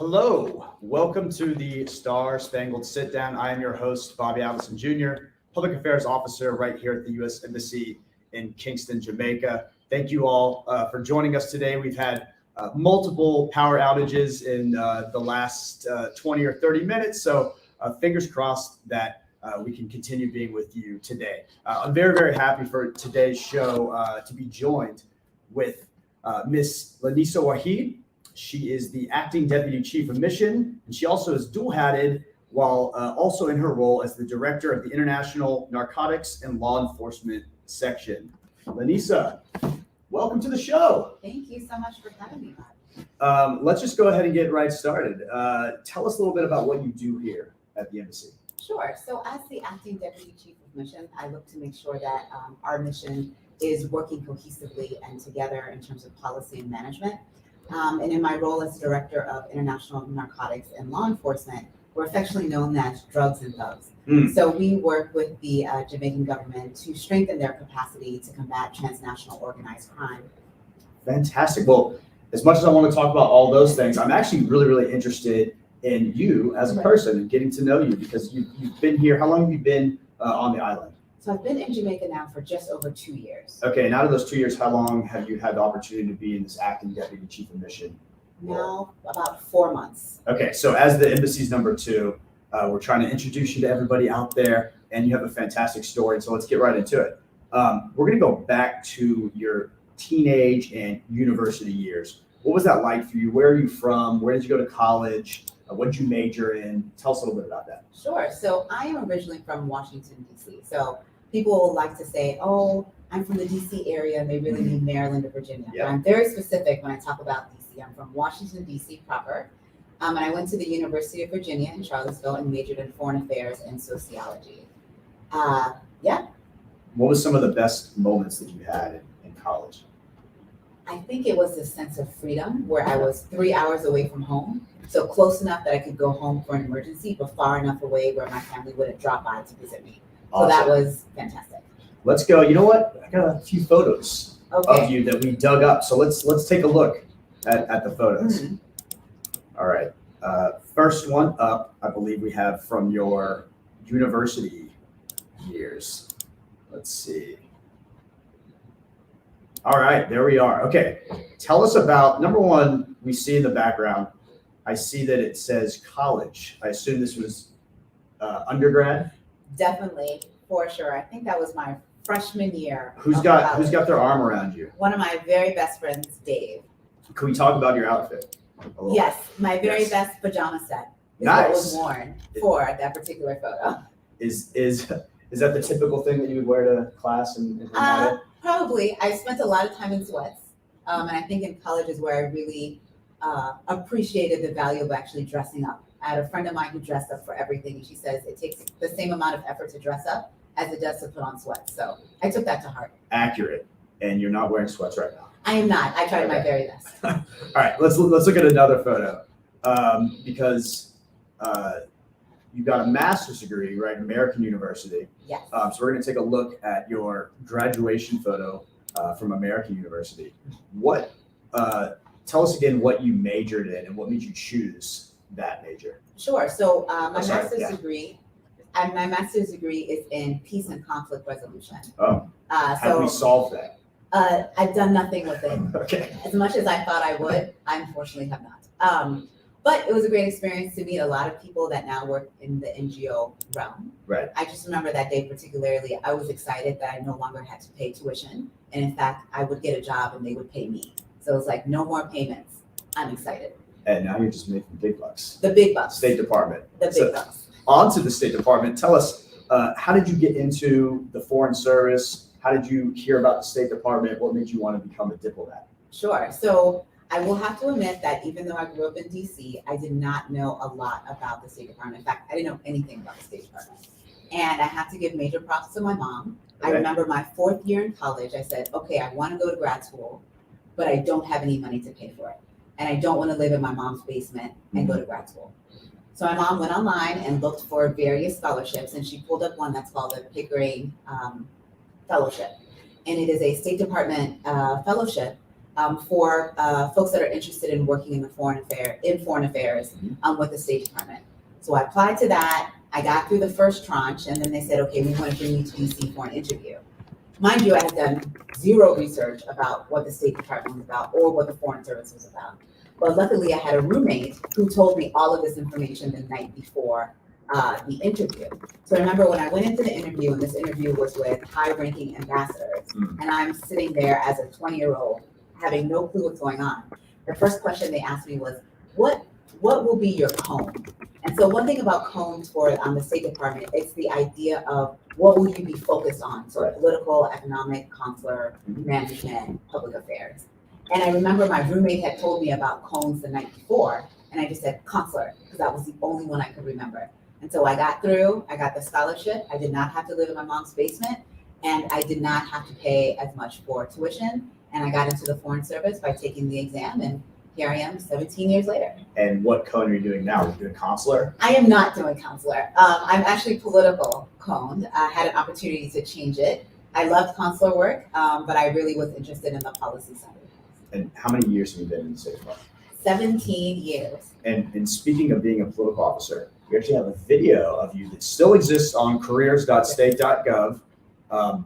Hello, welcome to the Star Spangled Sit-Down. I am your host, Bobby Allison Jr., Public Affairs Officer right here at the U.S. Embassy in Kingston, Jamaica. Thank you all for joining us today. We've had multiple power outages in the last 20 or 30 minutes, so fingers crossed that we can continue being with you today. I'm very, very happy for today's show to be joined with Miss Linnisa Wahid. She is the acting deputy chief of mission, and she also is dual-hatted while also in her role as the director of the International Narcotics and Law Enforcement Section. Linnisa, welcome to the show. Thank you so much for having me, Bob. Let's just go ahead and get right started. Tell us a little bit about what you do here at the embassy. Sure. So as the acting deputy chief of mission, I look to make sure that our mission is working cohesively and together in terms of policy and management. And in my role as director of international narcotics and law enforcement, we're affectionately known as drugs and thugs. So we work with the Jamaican government to strengthen their capacity to combat transnational organized crime. Fantastic. Well, as much as I want to talk about all those things, I'm actually really, really interested in you as a person and getting to know you because you've been here. How long have you been on the island? So I've been in Jamaica now for just over 2 years. Okay, and out of those 2 years, how long have you had the opportunity to be in this acting deputy chief of mission? Now about 4 months. Okay, so as the embassy's number 2, we're trying to introduce you to everybody out there, and you have a fantastic story, so let's get right into it. We're gonna go back to your teenage and university years. What was that like for you? Where are you from? Where did you go to college? What did you major in? Tell us a little bit about that. Sure. So I am originally from Washington, D.C. So people like to say, oh, I'm from the D.C. area, and they really mean Maryland or Virginia. Yep. But I'm very specific when I talk about D.C. I'm from Washington, D.C. proper. And I went to the University of Virginia in Charlottesville and majored in foreign affairs and sociology. Yeah. What was some of the best moments that you had in college? I think it was a sense of freedom where I was 3 hours away from home. So close enough that I could go home for an emergency, but far enough away where my family wouldn't drop by to visit me. Awesome. So that was fantastic. Let's go. You know what? I got a few photos of you that we dug up. So let's take a look at the photos. Mm-hmm. All right. First one up, I believe we have from your university years. Let's see. All right, there we are. Okay. Tell us about, number one, we see in the background, I see that it says college. I assume this was undergrad? Definitely, for sure. I think that was my freshman year. Who's got their arm around you? One of my very best friends, Dave. Can we talk about your outfit? Yes, my very best pajama set is Nice. what was worn for that particular photo. Is that the typical thing that you would wear to class and hang out at? Probably. I spent a lot of time in sweats. And I think in college is where I really appreciated the value of actually dressing up. I had a friend of mine who dressed up for everything, and she says it takes the same amount of effort to dress up as it does to put on sweats. So I took that to heart. Accurate. And you're not wearing sweats right now. I am not. I tried my very best. All right, let's look at another photo because you got a master's degree, right, American University. Yes. So we're going to take a look at your graduation photo from American University. What? Tell us again what you majored in and what made you choose that major. Sure. So my master's degree is in peace and conflict resolution. Oh. Have we solved that? I've done nothing with it. Okay. As much as I thought I would, I unfortunately have not. But it was a great experience to meet a lot of people that now work in the NGO realm. Right. I just remember that day particularly, I was excited that I no longer had to pay tuition. And in fact, I would get a job and they would pay me. So it's like, no more payments. I'm excited. And now you're just making big bucks. The big bucks. State Department. The big bucks. On to the State Department. Tell us, how did you get into the Foreign Service? How did you hear about the State Department? What made you want to become a diplomat? Sure. So I will have to admit that even though I grew up in DC, I did not know a lot about the State Department. In fact, I didn't know anything about the State Department. And I have to give major props to my mom. Okay. I remember my 4th year in college, I said, okay, I want to go to grad school, but I don't have any money to pay for it. And I don't want to live in my mom's basement and go to grad school. So my mom went online and looked for various scholarships, and she pulled up one that's called the Pickering Fellowship. And it is a State Department fellowship for folks that are interested in working in foreign affairs with the State Department. So I applied to that. I got through the first tranche, and then they said, okay, we want to bring you to DC for an interview. Mind you, I had done zero research about what the State Department was about or what the Foreign Service was about. But luckily, I had a roommate who told me all of this information the night before the interview. So I remember when I went into the interview, and this interview was with high-ranking ambassadors, and I'm sitting there as a 20-year-old having no clue what's going on. The first question they asked me was, what will be your cone? And so one thing about cones for the State Department, it's the idea of what will you be focused on? So political, economic, consular, management, public affairs. And I remember my roommate had told me about cones the night before, and I just said consular, because that was the only one I could remember. And so I got through, I got the scholarship. I did not have to live in my mom's basement, and I did not have to pay as much for tuition. And I got into the Foreign Service by taking the exam, and here I am 17 years later. And what cone are you doing now? Are you doing consular? I am not doing consular. I'm actually political coned. I had an opportunity to change it. I loved consular work, but I really was interested in the policy side. And how many years have you been in the State Department? 17 years. And speaking of being a political officer, we actually have a video of you that still exists on careers.state.gov.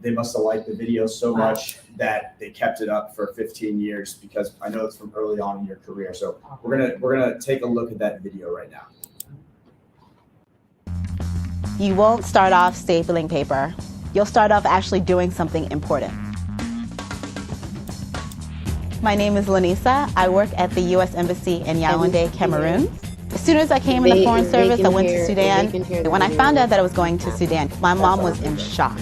They must have liked the video so much that they kept it up for 15 years, because I know it's from early on in your career. So we're gonna take a look at that video right now. You won't start off stapling paper. You'll start off actually doing something important. My name is Linnisa. I work at the U.S. Embassy in Yaoundé, Cameroon. As soon as I came in the Foreign Service, I went to Sudan. When I found out that I was going to Sudan, my mom was in shock.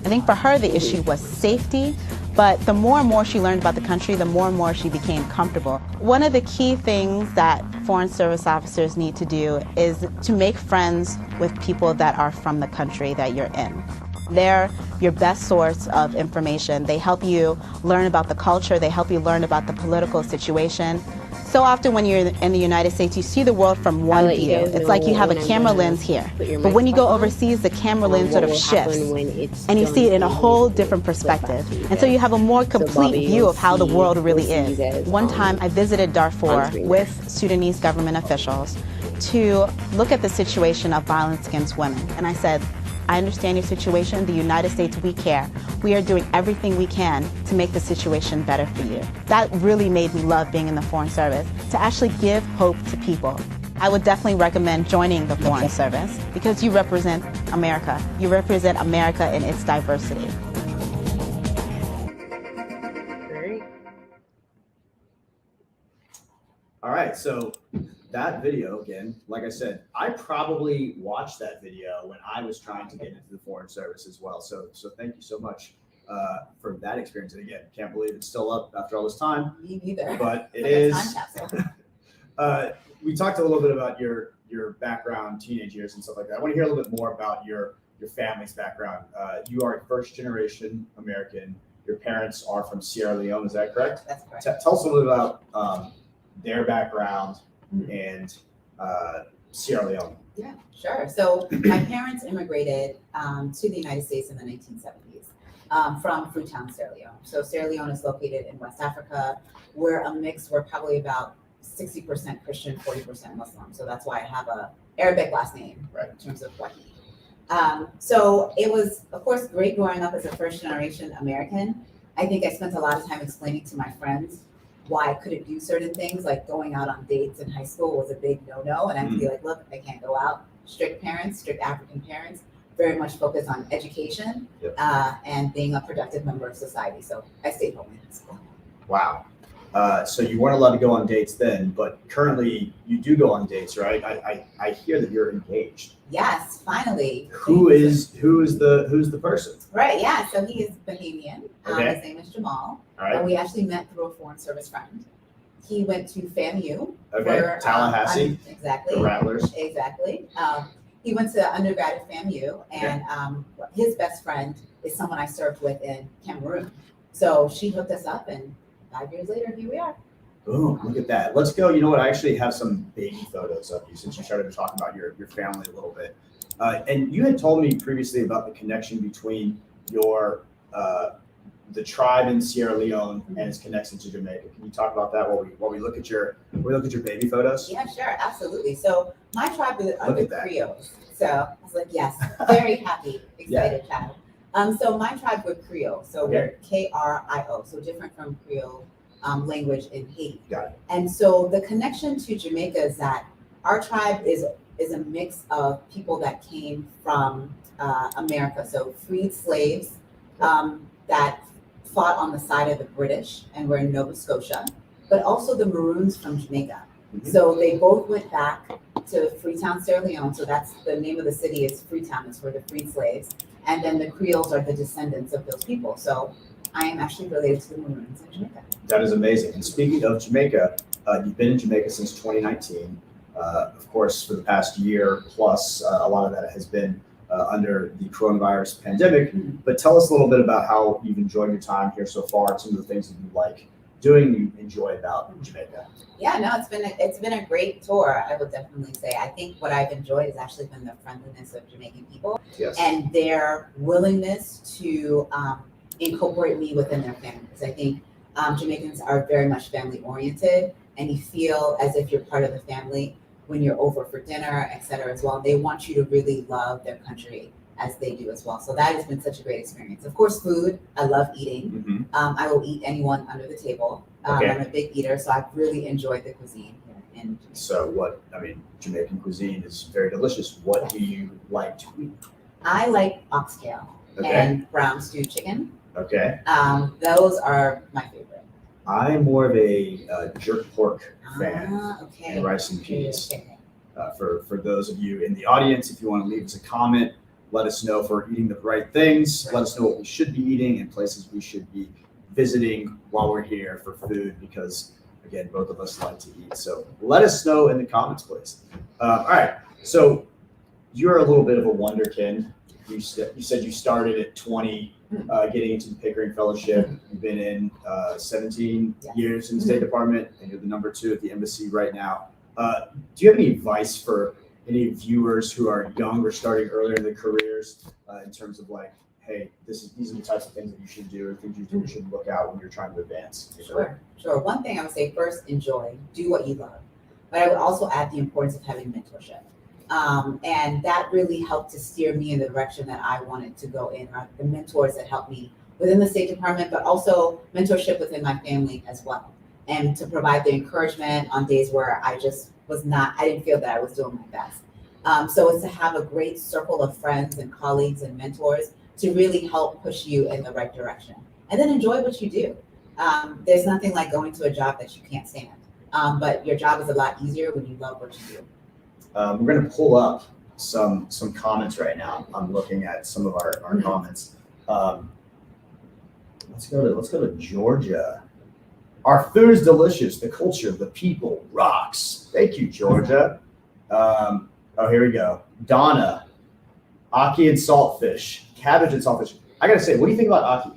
I think for her, the issue was safety, but the more and more she learned about the country, the more and more she became comfortable. One of the key things that Foreign Service officers need to do is to make friends with people that are from the country that you're in. They're your best source of information. They help you learn about the culture. They help you learn about the political situation. So often when you're in the United States, you see the world from one view. It's like you have a camera lens here. But when you go overseas, the camera lens sort of shifts, and you see it in a whole different perspective. And so you have a more complete view of how the world really is. One time I visited Darfur with Sudanese government officials to look at the situation of violence against women. And I said, I understand your situation. The United States, we care. We are doing everything we can to make the situation better for you. That really made me love being in the Foreign Service, to actually give hope to people. I would definitely recommend joining the Foreign Service because you represent America. You represent America in its diversity. All right, so that video, again, like I said, I probably watched that video when I was trying to get into the Foreign Service as well. So thank you so much for that experience. And again, can't believe it's still up after all this time. Me neither. But it Like is. a time capsule. We talked a little bit about your background, teenage years and stuff like that. I want to hear a little bit more about your family's background. You are a first-generation American. Your parents are from Sierra Leone, is that correct? That's correct. Tell us a little bit about their background and Sierra Leone. Yeah, sure. So my parents immigrated to the United States in the 1970s from Freetown, Sierra Leone. So Sierra Leone is located in West Africa. We're a mix. We're probably about 60% Christian, 40% Muslim. So that's why I have a Arabic last name, right, in terms of Wahid. So it was, of course, great growing up as a first-generation American. I think I spent a lot of time explaining to my friends why I couldn't do certain things, like going out on dates in high school was a big no-no. And I'd be like, look, I can't go out. Strict parents, strict African parents, very much focused on education and being a productive member of society. So I stayed home in high school. Wow. So you weren't allowed to go on dates then, but currently you do go on dates, right? I hear that you're engaged. Yes, finally. Who's the person? Right, yeah. So he is Bahamian. Okay. His name is Jamal. All right. And we actually met through a Foreign Service friend. He went to FAMU. Okay. For, Tallahassee. Exactly. The Rattlers. Exactly. He went to undergrad at FAMU, and his best friend is someone I served with in Cameroon. So she hooked us up, and 5 years later, here we are. Boom, look at that. Let's go. You know what? I actually have some baby photos of you since you started to talk about your family a little bit. And you had told me previously about the connection between your the tribe in Sierra Leone and its connection to Jamaica. Can you talk about that while we look at your baby photos? Yeah, sure, absolutely. So my tribe is Look the at that. Creoles. So I was like, yes, very happy, excited child. So my tribe were Creole. So we're Krio, so different from Creole language in Haiti. Got it. And so the connection to Jamaica is that our tribe is a mix of people that came from America. So freed slaves that fought on the side of the British and were in Nova Scotia, but also the Maroons from Jamaica. So they both went back to Freetown, Sierra Leone. So that's the name of the city is Freetown. It's for the freed slaves. And then the Creoles are the descendants of those people. So I am actually related to the Maroons in Jamaica. That is amazing. And speaking of Jamaica, you've been in Jamaica since 2019. Of course, for the past year plus, a lot of that has been under the coronavirus pandemic. But tell us a little bit about how you've enjoyed your time here so far, some of the things that you like doing, you enjoy about Jamaica. Yeah, no, it's been a great tour. I would definitely say. I think what I've enjoyed has actually been the friendliness of Jamaican people and their willingness to incorporate me within their families. I think Jamaicans are very much family oriented, and you feel as if you're part of the family when you're over for dinner, et cetera, as well. They want you to really love their country as they do as well. So that has been such a great experience. Of course, food, I love eating. I will eat anyone under the table. I'm a big eater, so I've really enjoyed the cuisine here. So Jamaican cuisine is very delicious. What do you like to eat? I like oxtail and brown stewed chicken. Okay. Those are my favorite. I'm more of a jerk pork fan and rice and peas. For those of you in the audience, if you want to leave us a comment, let us know if we're eating the right things. Let us know what we should be eating and places we should be visiting while we're here for food, because again, both of us like to eat. So let us know in the comments, please. All right. So you're a little bit of a wonderkind. You said you started at 20, getting into the Pickering Fellowship. You've been in 17 years in the State Department, and you're the number 2 at the embassy right now. Do you have any advice for any viewers who are young or starting earlier in their careers in terms of like, hey, these are the types of things that you should do or things you should look out when you're trying to advance? Sure. One thing I would say first, enjoy, do what you love. But I would also add the importance of having mentorship. And that really helped to steer me in the direction that I wanted to go in, or the mentors that helped me within the State Department, but also mentorship within my family as well. And to provide the encouragement on days where I just I didn't feel that I was doing my best. So it's to have a great circle of friends and colleagues and mentors to really help push you in the right direction. And then enjoy what you do. There's nothing like going to a job that you can't stand. But your job is a lot easier when you love what you do. We're going to pull up some comments right now. I'm looking at some of our comments. Let's go to Georgia. Our food is delicious. The culture, the people rocks. Thank you, Georgia. Here we go. Donna, ackee and saltfish, cabbage and saltfish. I gotta say, what do you think about ackee?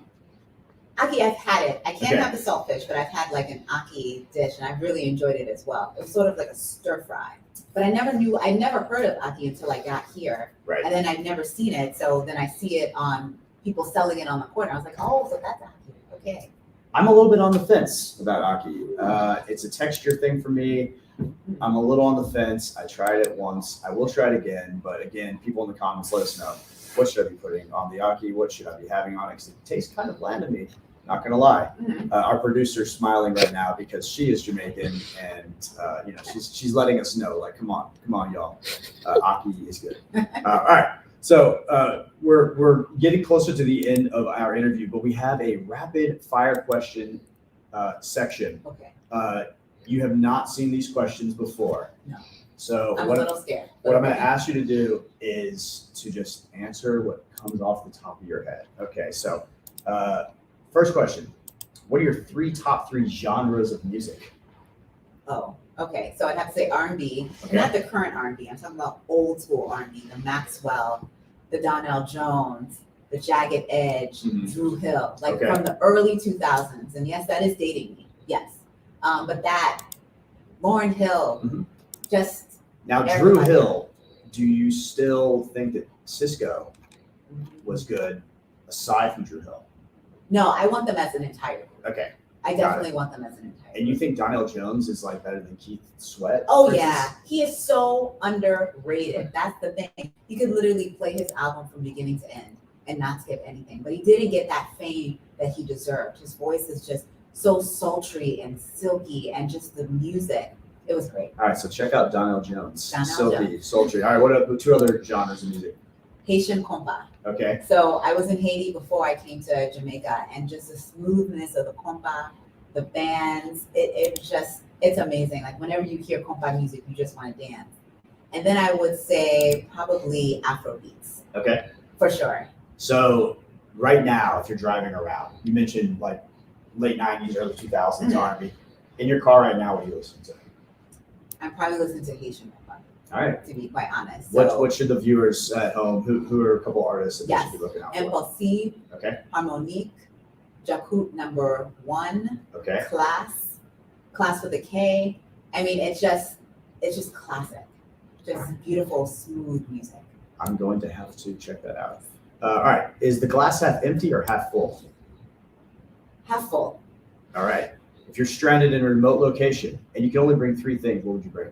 Ackee, I've had it. I can't have the saltfish, but I've had like an ackee dish, and I've really enjoyed it as well. It was sort of like a stir fry. But I never heard of ackee until I got here. Right. And then I've never seen it. So then I see it on people selling it on the corner. I was like, oh, so that's ackee. Okay. I'm a little bit on the fence about ackee. It's a texture thing for me. I'm a little on the fence. I tried it once. I will try it again. But again, people in the comments, let us know. What should I be putting on the ackee? What should I be having on it? Because it tastes kind of bland to me. Not gonna lie. Our producer's smiling right now because she is Jamaican, and she's letting us know, like, come on, y'all. Ackee is good. All right. So we're getting closer to the end of our interview, but we have a rapid fire question section. Okay. You have not seen these questions before. No. So I'm a little scared. What I'm going to ask you to do is to just answer what comes off the top of your head. Okay. So first question: what are your top three genres of music? Oh, okay. So I'd have to say R&B, not the current R&B. I'm talking about old school R&B, the Maxwell, the Donnell Jones, the Jagged Edge, Drew Hill, like from the early 2000s. And yes, that is dating me. Yes. But that, Lauryn Hill, just. Now, Drew Hill, do you still think that Cisco was good aside from Drew Hill? No, I want them as an entire group. Okay. I definitely want them as an entire group. And you think Donnell Jones is like better than Keith Sweat? Oh yeah, he is so underrated. That's the thing. You could literally play his album from beginning to end and not skip anything. But he didn't get that fame that he deserved. His voice is just so sultry and silky, and just the music. It was great. All right, so check out Donnell Jones. Donnell Silky, Jones. sultry. All right, what are two other genres of music? Haitian compa. Okay. So I was in Haiti before I came to Jamaica, and just the smoothness of the compa, the bands, it's amazing. Like whenever you hear compa music, you just want to dance. And then I would say probably Afro beats. Okay. For sure. So right now, if you're driving around, you mentioned like late 90s, early 2000s R&B. In your car right now, what are you listening to? I'm probably listening to Haitian compa, All right. to be quite honest. So, What should the viewers at home, who are a couple artists that they Yes. should be looking out for? Impulsive, Okay. Harmonique, Jakut #1, Okay. Class with a K. I mean, it's just classic. Just beautiful, smooth music. I'm going to have to check that out. All right. Is the glass half empty or half full? Half full. All right. If you're stranded in a remote location and you can only bring three things, what would you bring?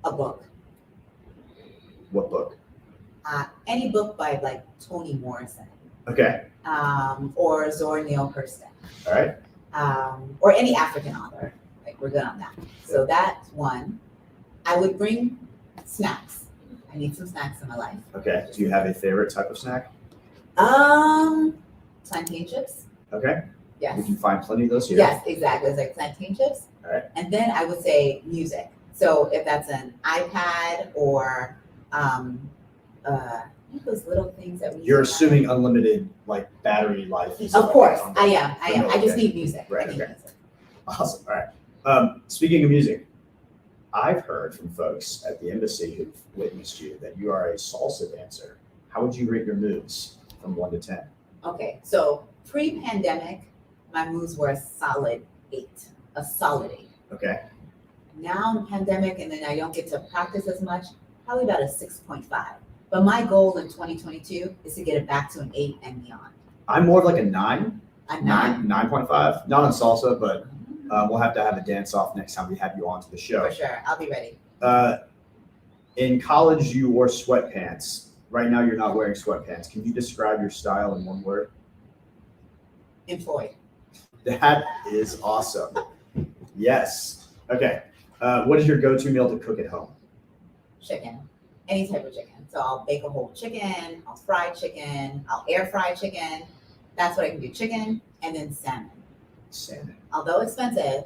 A book. What book? Any book by like Toni Morrison, Okay. or Zora Neale Hurston, All right. or any African author. Like we're good on that. So that's one. I would bring snacks. I need some snacks in my life. Okay. Do you have a favorite type of snack? Plantain chips. Okay. Yes. We can find plenty of those here. Yes, exactly. It's like plantain chips. All right. And then I would say music. So if that's an iPad or those little things that we You're use assuming unlimited like battery life. and stuff Of course, like that. I am. I just Okay. need music. Right, I need okay. music. Awesome. All right. Speaking of music, I've heard from folks at the embassy who've witnessed you that you are a salsa dancer. How would you rate your moves from 1 to 10? Okay, so pre-pandemic, my moves were a solid 8. A solid 8. Okay. Now in pandemic, and then I don't get to practice as much, probably about a 6.5. But my goal in 2022 is to get it back to an 8 and beyond. I'm more of like a 9, A 9. 9.5. Not on salsa, but we'll have to have a dance off next time we have you onto the show. For sure, I'll be ready. In college, you wore sweatpants. Right now, you're not wearing sweatpants. Can you describe your style in one word? Employed. That is awesome. Yes. Okay. What is your go-to meal to cook at home? Chicken. Any type of chicken. So I'll bake a whole chicken, I'll fry chicken, I'll air fry chicken. That's what I can do. Chicken and then salmon. Salmon. Although expensive,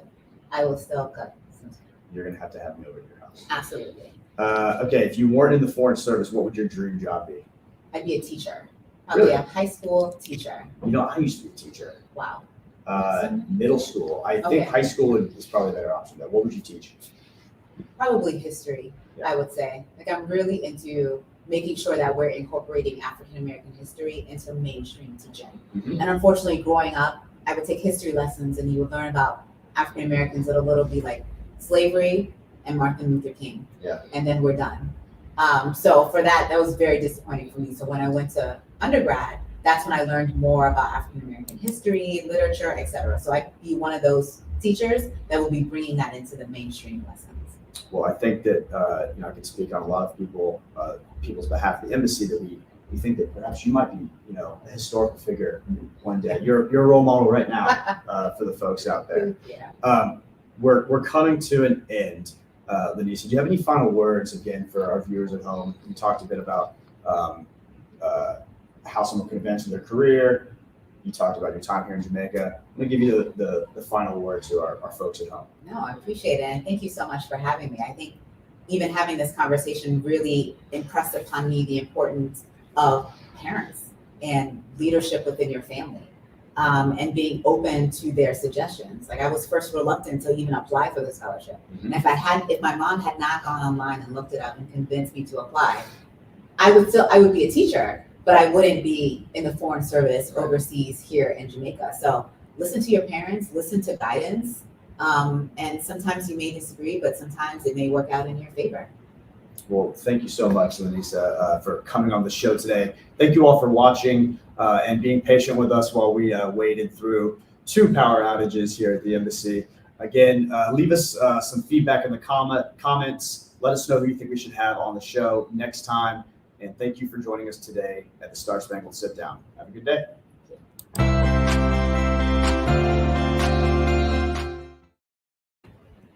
I will still cook some salmon. You're going to have me over at your house. Absolutely. Okay. If you weren't in the foreign service, what would your dream job be? I'd be a teacher. Probably Really? a high school teacher. You know, I used to be a teacher. Wow. Middle school. I think Okay. high school is probably a better option. Though. What would you teach? Probably history, Yeah. I would say. Like I'm really into making sure that we're incorporating African American history into mainstream teaching. Mhm. And unfortunately, growing up, I would take history lessons and you would learn about African Americans that a little be like slavery and Martin Luther King. Yeah. And then we're done. So for that was very disappointing for me. So when I went to undergrad, that's when I learned more about African American history, literature, etc. So I'd be one of those teachers that will be bringing that into the mainstream lessons. Well, I think that I can speak on a lot of people's behalf at the embassy that we think that perhaps you might be a historical figure one day. You're a role model right now for the folks out there. Yeah. We're coming to an end. Linnisa, do you have any final words again for our viewers at home? You talked a bit about how someone can advance in their career. You talked about your time here in Jamaica. I'm going to give you the final word to our folks at home. No, I appreciate it. And thank you so much for having me. I think even having this conversation really impressed upon me the importance of parents and leadership within your family, and being open to their suggestions. Like I was first reluctant to even apply for the scholarship. Mhm. And if my mom had not gone online and looked it up and convinced me to apply, I would be a teacher, but I wouldn't be in the foreign service overseas here in Jamaica. So listen to your parents, listen to guidance. And sometimes you may disagree, but sometimes it may work out in your favor. Well, thank you so much, Linnisa, for coming on the show today. Thank you all for watching. and being patient with us while we waded through 2 power outages here at the embassy. Again, leave us some feedback in the comments. Let us know who you think we should have on the show next time. And thank you for joining us today at the Star Spangled Sit-Down. Have a good day.